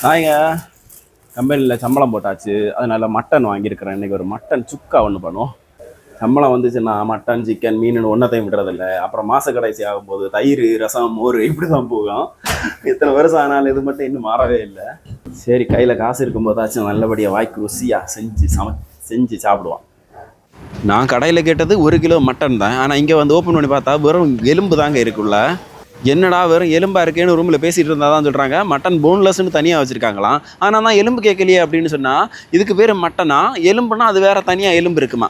நான் கம்பெனியில் சம்பளம் போட்டாச்சு. அதனால மட்டன் வாங்கியிருக்கிறேன். இன்றைக்கி ஒரு மட்டன் சுக்கா ஒன்று பண்ணுவோம். சம்பளம் வந்துச்சுன்னா மட்டன் சிக்கன் மீன் ஒன்றத்தையும் விடுறதில்ல. அப்புறம் மாத கடைசி ஆகும்போது தயிர் ரசம் மோர் இப்படி தான் போகும். இத்தனை வருஷம் ஆனாலும் இது மட்டும் இன்னும் மாறவே இல்லை. சரி, கையில் காசு இருக்கும்போதாச்சும் நல்லபடியாக வாய்க்கு ருசியாக செஞ்சு சாப்பிடுவான். நான் கடையில் கேட்டது 1 கிலோ மட்டன் தான். ஆனால் இங்கே வந்து ஓப்பன் பண்ணி பார்த்தா வெறும் எலும்பு தாங்க இருக்குள்ள. என்னடா வெறும் எலும்பாக இருக்கேன்னு ரூமில் பேசிகிட்டு இருந்தால் தான் சொல்கிறாங்க மட்டன் போன்லெஸ்ன்னு தனியாக வச்சுருக்காங்களாம். ஆனால் நான் எலும்பு கேட்கலையே அப்படின்னு சொன்னால் இதுக்கு பேர் மட்டனா, எலும்புனா அது வேறு தனியாக எலும்பு இருக்குமா.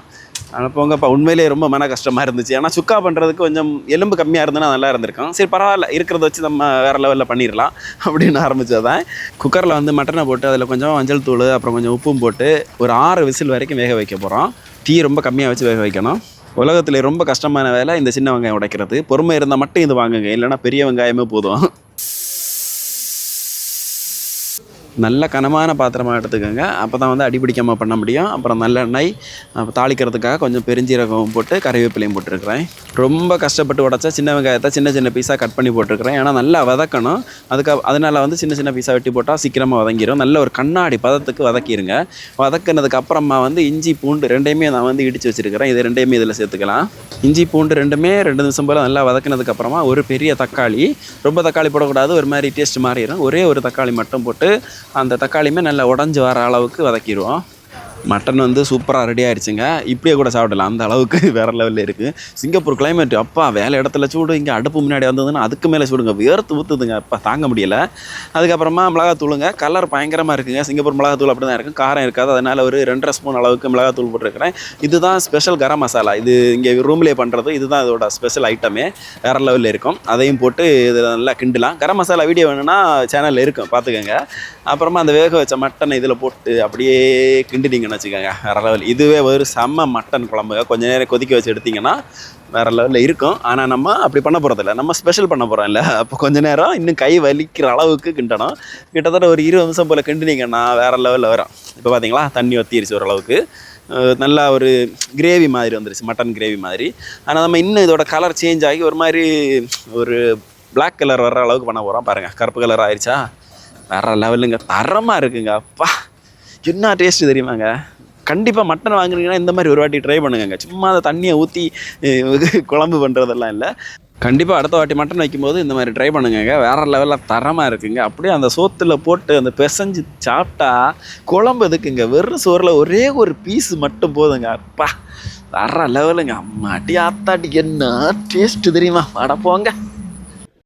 ஆனால் போங்கப்பா, உண்மையிலேயே ரொம்ப மன கஷ்டமாக இருந்துச்சு. ஏன்னா சுக்கா பண்ணுறதுக்கு கொஞ்சம் எலும்பு கம்மியாக இருந்ததுன்னா நல்லா இருந்திருக்கும். சரி பரவாயில்ல, இருக்கிறத வச்சு நம்ம வேறு லெவலில் பண்ணிடலாம் அப்படின்னு ஆரம்பித்ததான். குக்கரில் வந்து மட்டனை போட்டு அதில் கொஞ்சம் மஞ்சள் தூள் அப்புறம் கொஞ்சம் உப்பும் போட்டு ஒரு 6 விசில் வரைக்கும் வேக வைக்க போகிறோம். தீ ரொம்ப கம்மியாக வச்சு வேக வைக்கணும். உலகத்தில் ரொம்ப கஷ்டமான வேலை இந்த சின்ன வெங்காயம் உடைக்கிறது. பொறுமை இருந்தால் மட்டும் இது வாங்குங்க, இல்லைன்னா பெரிய வெங்காயமே போதும். நல்ல கனமான பாத்திரமாக எடுத்துக்கோங்க. அப்போ தான் வந்து அடிப்பிடிக்காமல் பண்ண முடியும். அப்புறம் நல்லெண்ணெய், தாளிக்கிறதுக்காக கொஞ்சம் பெருஞ்சீரகம் போட்டு கறிவேப்பிலையும் போட்டிருக்கிறேன். ரொம்ப கஷ்டப்பட்டு உடச்சா சின்ன வெங்காயத்தை சின்ன சின்ன பீஸாக கட் பண்ணி போட்டிருக்கிறேன். ஏன்னா நல்லா வதக்கணும். அதனால் வந்து சின்ன சின்ன பீஸாக வெட்டி போட்டால் சீக்கிரமாக வதங்கிடும். நல்ல ஒரு கண்ணாடி பதத்துக்கு வதக்கிடுங்க. வதக்கினதுக்கு அப்புறமா வந்து இஞ்சி பூண்டு ரெண்டையுமே நான் வந்து இடித்து வச்சுருக்கிறேன். இது ரெண்டையுமே இதில் சேர்த்துக்கலாம். இஞ்சி பூண்டு ரெண்டுமே 2 நிமிஷம் போல் நல்லா வதக்கினதுக்கப்புறமா ஒரு பெரிய தக்காளி, ரொம்ப தக்காளி போடக்கூடாது, ஒரு மாதிரி டேஸ்ட் மாறிடும். ஒரே ஒரு தக்காளி மட்டும் போட்டு அந்த தக்காளியுமே நல்லா உடஞ்சி வர அளவுக்கு வதக்கிடுவோம். மட்டன் வந்து சூப்பராக ரெடி ஆகிடுச்சுங்க. இப்படியே கூட சாப்பிடலாம், அந்த அளவுக்கு வேறு லெவலில் இருக்குது. சிங்கப்பூர் கிளைமேட் அப்பா வேலை இடத்துல சூடு, இங்கே அடுப்பு முன்னாடி வந்ததுன்னா அதுக்கு மேலே சூடுங்க, வேர்த்து ஊற்றுதுங்க, அப்பா தாங்க முடியலை. அதுக்கப்புறமா மிளகாத்தூளுங்க, கலர் பயங்கரமாக இருக்குங்க. சிங்கப்பூர் மிளகாத்தூள் அப்படி தான் இருக்கும், காரம் இருக்காது. அதனால் ஒரு 2.5 ஸ்பூன் அளவுக்கு மிளகாத்தூள் போட்டிருக்கிறேன். இதுதான் ஸ்பெஷல் கரம் மசாலா. இது இங்கே ரூம்லேயே பண்ணுறது, இதுதான் இதோட ஸ்பெஷல் ஐட்டமே, வேறு லெவலில் இருக்கும். அதையும் போட்டு இதில் நல்லா கிண்டலாம். கரம் மசாலா வீடியோ வேணும்னா சேனலில் இருக்கும், பார்த்துக்கோங்க. அப்புறமா அந்த வேக வச்ச மட்டனை இதில் போட்டு அப்படியே கிண்டினீங்க வச்சுக்கோங்க, வேறு லெவல். இதுவே ஒரு செம்ம மட்டன் குழம்பு. கொஞ்சம் நேரம் கொதிக்க வச்சு எடுத்திங்கன்னா வேறு லெவலில் இருக்கும். ஆனால் நம்ம அப்படி பண்ண போகிறதில்ல, நம்ம ஸ்பெஷல் பண்ண போகிறோம் இல்லை. அப்போ கொஞ்சம் நேரம் இன்னும் கை வலிக்கிற அளவுக்கு கிண்டணும். கிட்டத்தட்ட ஒரு 20 நிமிஷம் போல் கிண்டினீங்கன்னா வேறு லெவலில் வரும். இப்போ பார்த்தீங்களா, தண்ணி வற்றிருச்சு ஓரளவுக்கு. நல்லா ஒரு கிரேவி மாதிரி வந்துருச்சு, மட்டன் கிரேவி மாதிரி. ஆனால் நம்ம இன்னும் இதோட கலர் சேஞ்ச் ஆகி ஒரு மாதிரி ஒரு பிளாக் கலர் வர்ற அளவுக்கு பண்ண போகிறோம். பாருங்கள், கருப்பு கலர் ஆயிடுச்சா, வேறு லெவலுங்க, தரமாக இருக்குங்க. அப்பா என்ன டேஸ்ட்டு தெரியுமாங்க. கண்டிப்பாக மட்டன் வாங்குறீங்கன்னா இந்த மாதிரி ஒரு வாட்டி ட்ரை பண்ணுங்க. சும்மா அந்த தண்ணியை ஊற்றி குழம்பு பண்ணுறதெல்லாம் இல்லை. கண்டிப்பாக அடுத்த வாட்டி மட்டன் வைக்கும்போது இந்த மாதிரி ட்ரை பண்ணுங்க, வேறு லெவலில் தரமாக இருக்குங்க. அப்படியே அந்த சோத்தில் போட்டு அந்த பிசைஞ்சு சாப்பிட்டா குழம்பு எதுக்குங்க, வெறும் சோறில் ஒரே ஒரு பீஸு மட்டும் போதுங்க. அப்பா வேறு லெவலுங்க. அம்மாட்டி ஆத்தாட்டி என்ன டேஸ்ட்டு தெரியுமா, வட போங்க.